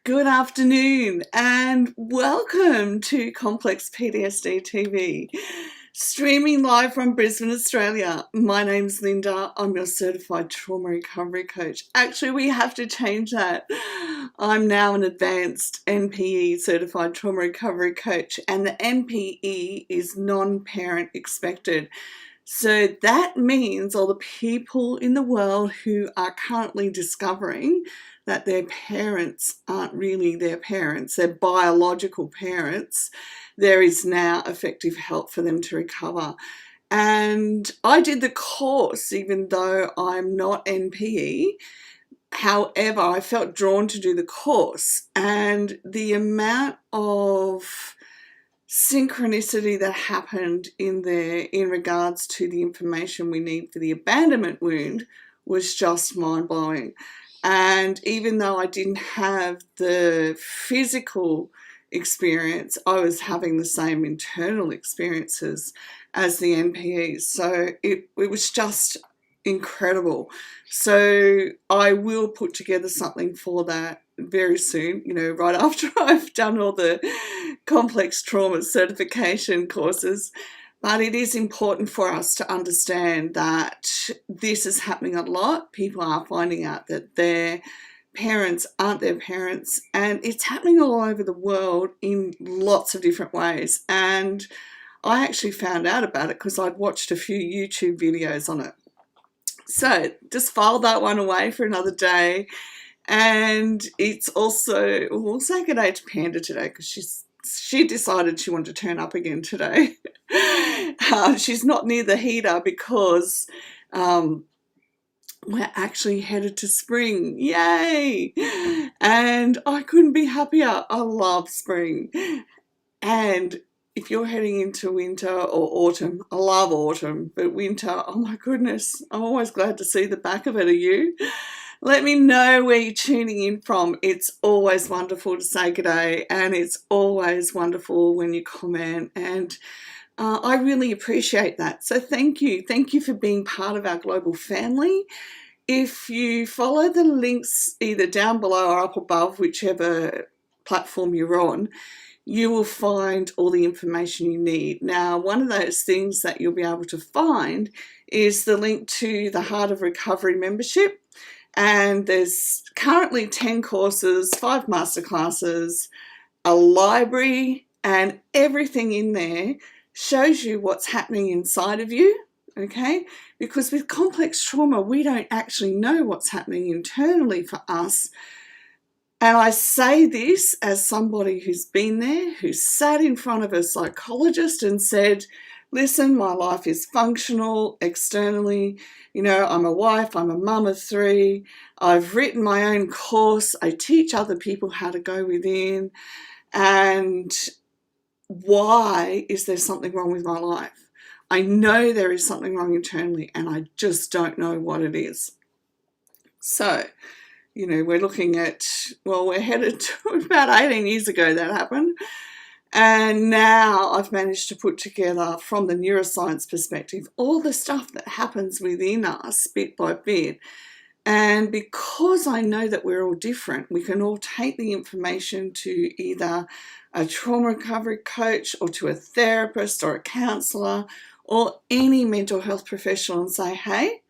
Good afternoon and welcome to Complex PTSD TV, streaming live from Brisbane, Australia. My name's Linda. I'm your certified trauma recovery coach. Actually, we have to change that. I'm now an advanced NPE certified trauma recovery coach, and the NPE is non-parent expected. So that means all the people in the world who are currently discovering that their parents aren't really their parents, their biological parents, there is now effective help for them to recover. And I did the course even though I'm not NPE. However, I felt drawn to do the course, and the amount of synchronicity that happened in there in regards to the information we need for the abandonment wound was just mind-blowing. And even though I didn't have the physical experience, I was having the same internal experiences as the NPEs. So it was just incredible. So I will put together something for that very soon, right after I've done all the complex trauma certification courses. But it is important for us to understand that this is happening a lot. People are finding out that their parents aren't their parents, and it's happening all over the world in lots of different ways. And I actually found out about it because I'd watched a few YouTube videos on it. So just file that one away for another day. And it's also, we'll say good day to Panda today because she decided she wanted to turn up again today. She's not near the heater because we're actually headed to spring. Yay! And I couldn't be happier. I love spring. And if you're heading into winter or autumn, I love autumn, but winter, oh my goodness, I'm always glad to see the back of it. Are you? Let me know where you're tuning in from. It's always wonderful to say good day, and it's always wonderful when you comment, and I really appreciate that. So thank you. Thank you for being part of our global family. If you follow the links either down below or up above, whichever platform you're on, you will find all the information you need. Now, one of those things that you'll be able to find is the link to the Heart of Recovery membership. And there's currently 10 courses, 5 masterclasses, a library, and everything in there shows you what's happening inside of you, okay? Because with complex trauma, we don't actually know what's happening internally for us. And I say this as somebody who's been there, who sat in front of a psychologist and said, listen, my life is functional externally. I'm a wife, I'm a mum of 3. I've written my own course. I teach other people how to go within. And why is there something wrong with my life? I know there is something wrong internally, and I just don't know what it is. So, we're looking at, we're headed to about 18 years ago that happened. And now I've managed to put together, from the neuroscience perspective, all the stuff that happens within us bit by bit. And because I know that we're all different, we can all take the information to either a trauma recovery coach or to a therapist or a counsellor or any mental health professional and say, hey,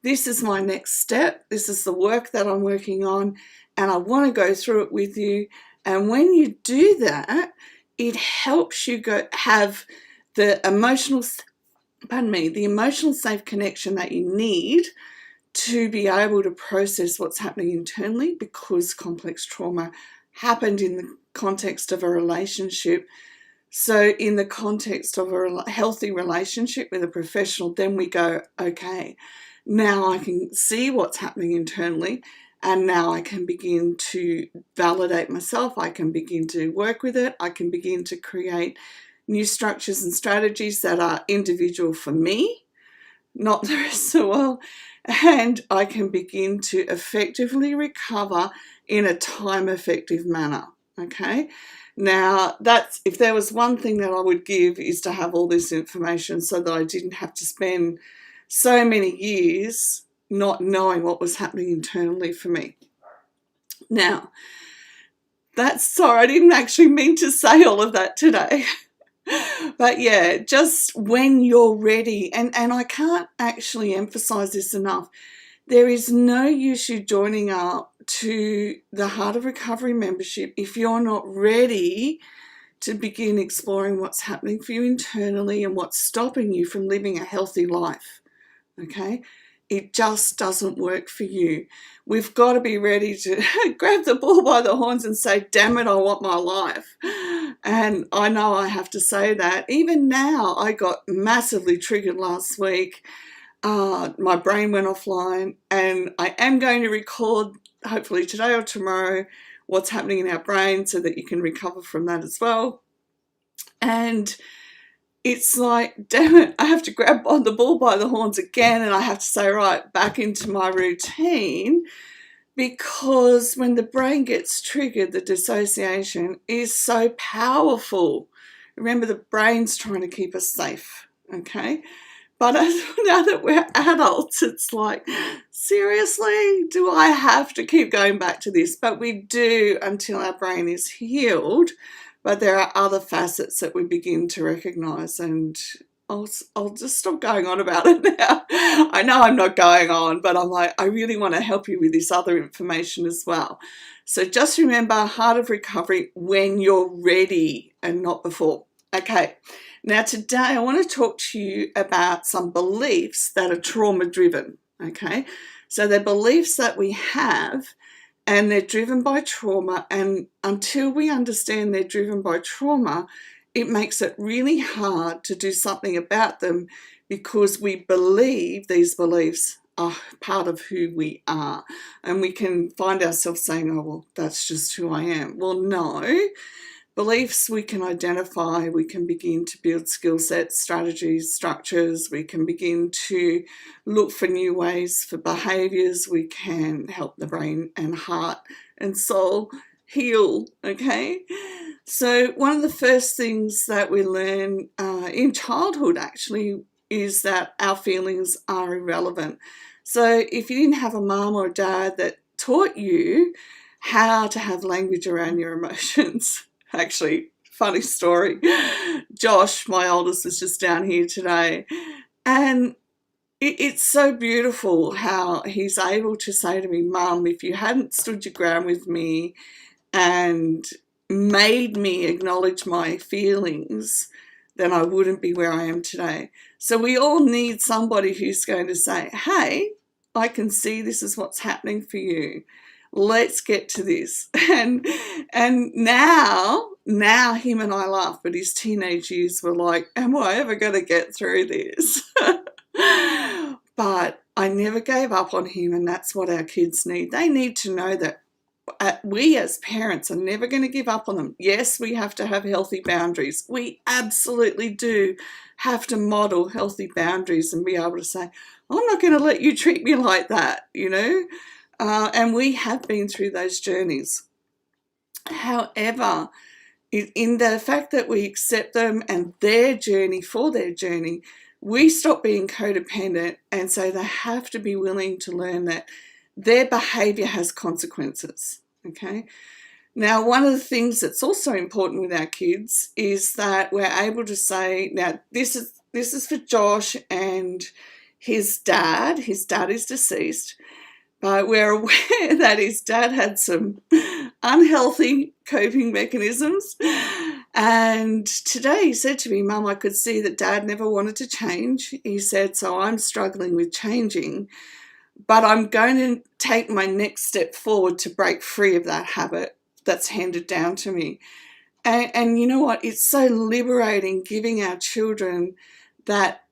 this is my next step. This is the work that I'm working on, and I want to go through it with you. And when you do that, it helps you have the emotional safe connection that you need to be able to process what's happening internally, because complex trauma happened in the context of a relationship. So in the context of a healthy relationship with a professional, then we go, okay, now I can see what's happening internally, and now I can begin to validate myself. I can begin to work with it. I can begin to create new structures and strategies that are individual for me, not the rest of the world. And I can begin to effectively recover in a time-effective manner, okay? Now, if there was one thing that I would give, is to have all this information so that I didn't have to spend so many years not knowing what was happening internally for me. Now, Sorry, I didn't actually mean to say all of that today. But yeah, just when you're ready, and I can't actually emphasize this enough, there is no use you joining up to the Heart of Recovery membership if you're not ready to begin exploring what's happening for you internally and what's stopping you from living a healthy life. Okay? It just doesn't work for you. We've got to be ready to grab the bull by the horns and say, damn it, I want my life. And I know I have to say that. Even now, I got massively triggered last week. My brain went offline, and I am going to record, hopefully today or tomorrow, what's happening in our brain so that you can recover from that as well. And it's like, damn it, I have to grab on the bull by the horns again, and I have to say, right, back into my routine, because when the brain gets triggered, the dissociation is so powerful. Remember, the brain's trying to keep us safe, okay? But now that we're adults, it's like, seriously, do I have to keep going back to this? But we do until our brain is healed. But there are other facets that we begin to recognise, and I'll just stop going on about it now. I know I'm not going on, but I'm like, I really want to help you with this other information as well. So just remember, Heart of Recovery when you're ready and not before. Okay, now today I want to talk to you about some beliefs that are trauma-driven, okay? So they're beliefs that we have, and they're driven by trauma, and until we understand they're driven by trauma, it makes it really hard to do something about them, because we believe these beliefs are part of who we are, and we can find ourselves saying, oh, well, that's just who I am. Well, no. Beliefs we can identify, we can begin to build skill sets, strategies, structures, we can begin to look for new ways for behaviours, we can help the brain and heart and soul heal, okay? So one of the first things that we learn in childhood actually is that our feelings are irrelevant. So if you didn't have a mum or a dad that taught you how to have language around your emotions, actually, funny story. Josh, my oldest, is just down here today. And it's so beautiful how he's able to say to me, Mum, if you hadn't stood your ground with me and made me acknowledge my feelings, then I wouldn't be where I am today. So we all need somebody who's going to say, hey, I can see this is what's happening for you. Let's get to this. And now him and I laugh, but his teenage years were like, am I ever going to get through this? But I never gave up on him, and that's what our kids need. They need to know that we as parents are never going to give up on them. Yes, we have to have healthy boundaries. We absolutely do have to model healthy boundaries and be able to say, I'm not going to let you treat me like that, you know? And we have been through those journeys. However, in the fact that we accept them and their journey for their journey, we stop being codependent and say they have to be willing to learn that their behaviour has consequences, okay? Now, one of the things that's also important with our kids is that we're able to say, now this is for Josh and his dad. His dad is deceased. But we're aware that his dad had some unhealthy coping mechanisms. And today he said to me, Mum, I could see that Dad never wanted to change. He said, so I'm struggling with changing, but I'm going to take my next step forward to break free of that habit that's handed down to me. And you know what? It's so liberating giving our children that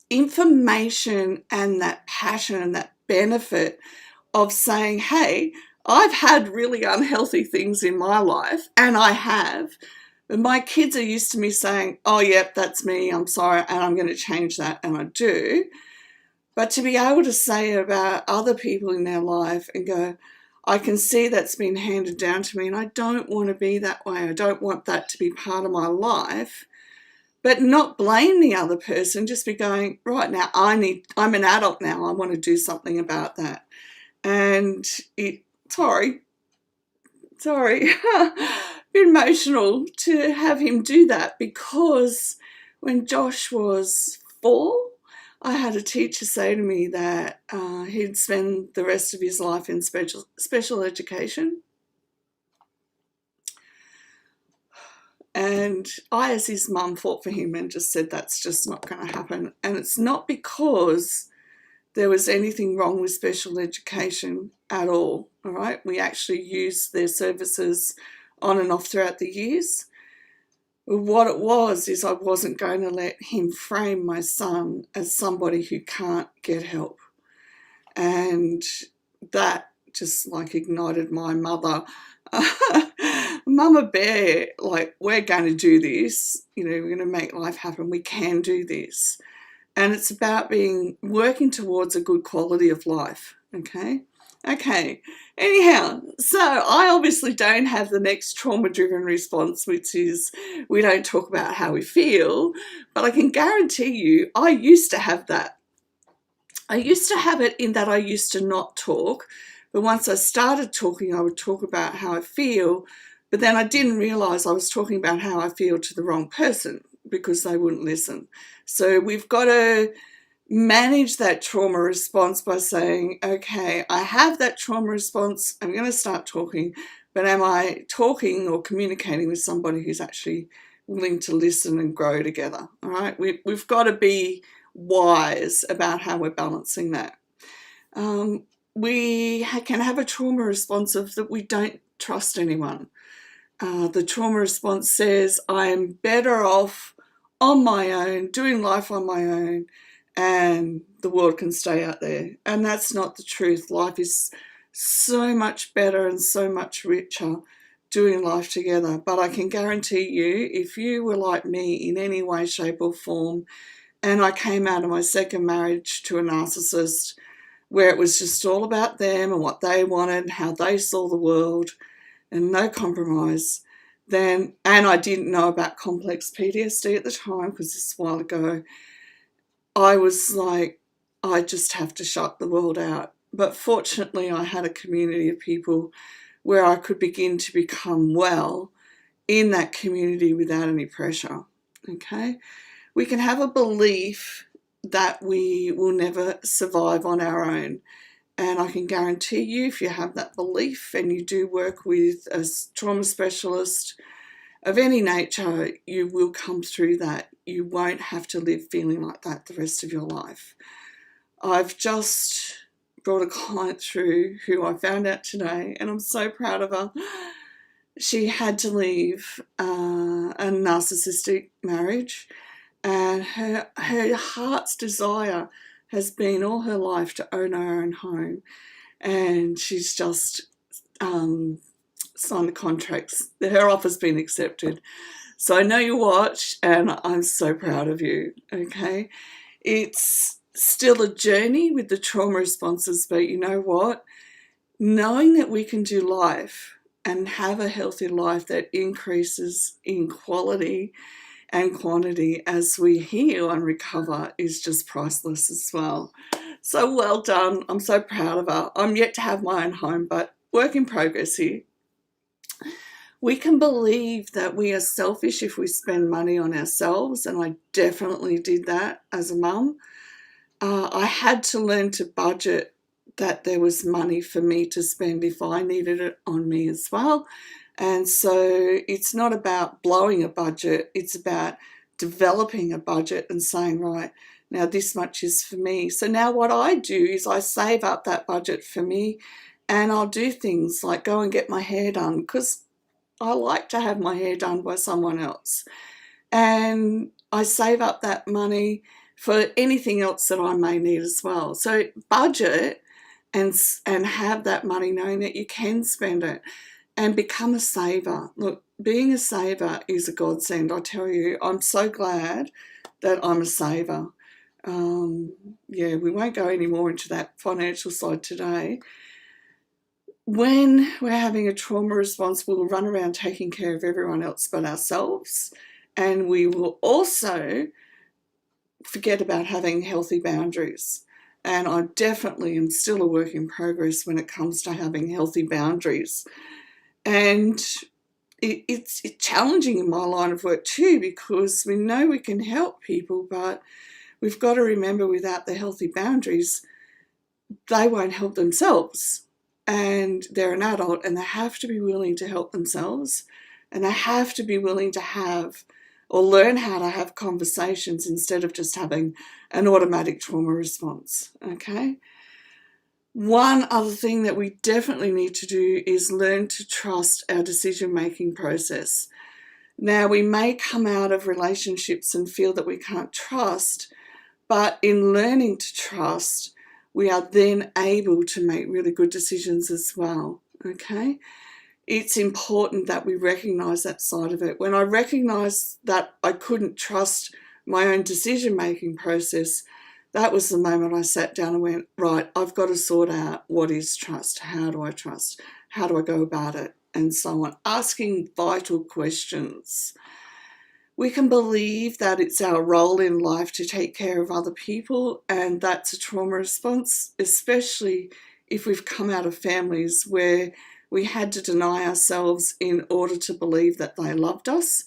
information and that passion and that benefit of saying, hey, I've had really unhealthy things in my life, and I have, but my kids are used to me saying, oh, yep, that's me, I'm sorry, and I'm going to change that, and I do. But to be able to say about other people in their life and go, I can see that's been handed down to me, and I don't want to be that way, I don't want that to be part of my life, but not blame the other person, just be going, right, now I'm an adult now, I want to do something about that. And sorry, bit emotional to have him do that, because when Josh was 4, I had a teacher say to me that he'd spend the rest of his life in special education. And I, as his mum, fought for him and just said that's just not going to happen. And it's not because there was anything wrong with special education at all right? We actually used their services on and off throughout the years. What it was is I wasn't going to let him frame my son as somebody who can't get help. And that just like ignited my mother. Mama Bear, like, we're going to do this, we're going to make life happen, we can do this. And it's about working towards a good quality of life, okay? Anyhow, so I obviously don't have the next trauma-driven response, which is we don't talk about how we feel, but I can guarantee you I used to have that. I used to have it in that I used to not talk, but once I started talking, I would talk about how I feel, but then I didn't realise I was talking about how I feel to the wrong person because they wouldn't listen. So we've got to manage that trauma response by saying, okay, I have that trauma response, I'm going to start talking, but am I talking or communicating with somebody who's actually willing to listen and grow together? All right, we've got to be wise about how we're balancing that. We can have a trauma response of that we don't trust anyone. The trauma response says, I'm better off on my own, doing life on my own, and the world can stay out there. And that's not the truth. Life is so much better and so much richer doing life together. But I can guarantee you, if you were like me in any way, shape or form, and I came out of my second marriage to a narcissist where it was just all about them and what they wanted, how they saw the world, and no compromise, and I didn't know about complex PTSD at the time because this is a while ago, I was like, I just have to shut the world out. But fortunately, I had a community of people where I could begin to become well in that community without any pressure, okay? We can have a belief that we will never survive on our own. And I can guarantee you, if you have that belief and you do work with a trauma specialist of any nature, you will come through that. You won't have to live feeling like that the rest of your life. I've just brought a client through who I found out today, and I'm so proud of her. She had to leave a narcissistic marriage, and her heart's desire has been all her life to own her own home, and she's just signed the contracts. Her offer's been accepted. So I know you watch, and I'm so proud of you, okay? It's still a journey with the trauma responses, but you know what? Knowing that we can do life and have a healthy life that increases in quality and quantity as we heal and recover is just priceless as well. So well done. I'm so proud of her. I'm yet to have my own home, but work in progress here. We can believe that we are selfish if we spend money on ourselves, and I definitely did that as a mum. I had to learn to budget, that there was money for me to spend if I needed it on me as well. And so it's not about blowing a budget, it's about developing a budget and saying, right, now this much is for me. So now what I do is I save up that budget for me, and I'll do things like go and get my hair done, because I like to have my hair done by someone else. And I save up that money for anything else that I may need as well. So budget and have that money knowing that you can spend it, and become a saver. Look, being a saver is a godsend. I tell you, I'm so glad that I'm a saver. Yeah, we won't go any more into that financial side today. When we're having a trauma response, we'll run around taking care of everyone else but ourselves, and we will also forget about having healthy boundaries. And I definitely am still a work in progress when it comes to having healthy boundaries. And it's challenging in my line of work too, because we know we can help people, but we've got to remember without the healthy boundaries, they won't help themselves. And they're an adult and they have to be willing to help themselves, and they have to be willing to have or learn how to have conversations instead of just having an automatic trauma response, okay? One other thing that we definitely need to do is learn to trust our decision-making process. Now, we may come out of relationships and feel that we can't trust, but in learning to trust, we are then able to make really good decisions as well, okay? It's important that we recognize that side of it. When I recognized that I couldn't trust my own decision-making process, that was the moment I sat down and went, right, I've got to sort out what is trust. How do I trust? How do I go about it? And so on. Asking vital questions. We can believe that it's our role in life to take care of other people, and that's a trauma response, especially if we've come out of families where we had to deny ourselves in order to believe that they loved us.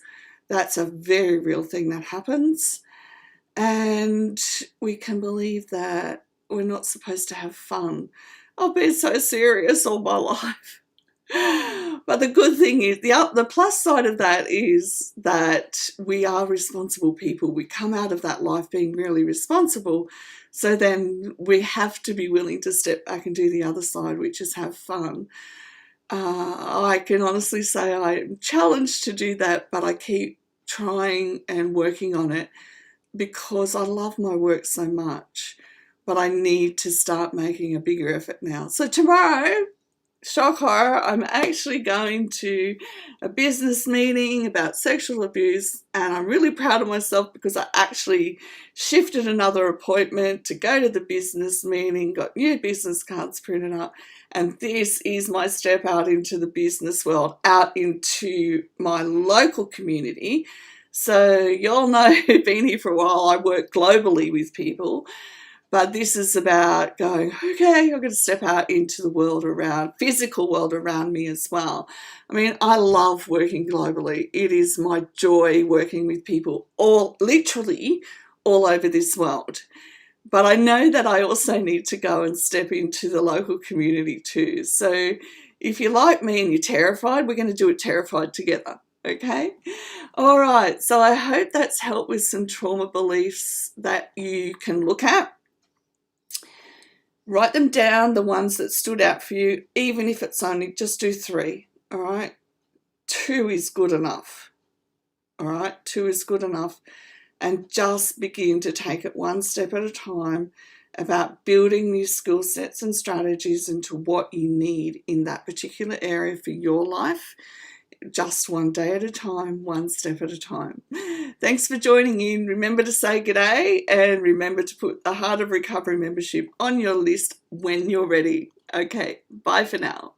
That's a very real thing that happens. And we can believe that we're not supposed to have fun. I've been so serious all my life. But the good thing is, the plus side of that is that we are responsible people. We come out of that life being really responsible. So then we have to be willing to step back and do the other side, which is have fun. I can honestly say I'm challenged to do that, but I keep trying and working on it because I love my work so much. But I need to start making a bigger effort now. So tomorrow, shock horror, I'm actually going to a business meeting about sexual abuse, and I'm really proud of myself because I actually shifted another appointment to go to the business meeting, got new business cards printed up, and this is my step out into the business world, out into my local community. So y'all know, who've been here for a while, I work globally with people. But this is about going, okay, I'm going to step out into the world around, physical world around me as well. I mean, I love working globally. It is my joy working with people literally all over this world. But I know that I also need to go and step into the local community too. So if you're like me and you're terrified, we're going to do it terrified together. Okay? All right. So I hope that's helped with some trauma beliefs that you can look at. Write them down, the ones that stood out for you, even if it's only, just do 3, all right? 2 is good enough, all right? 2 is good enough. And just begin to take it one step at a time about building new skill sets and strategies into what you need in that particular area for your life. Just one day at a time, one step at a time. Thanks for joining in. Remember to say g'day, and remember to put the Heart of Recovery membership on your list when you're ready. Okay, bye for now.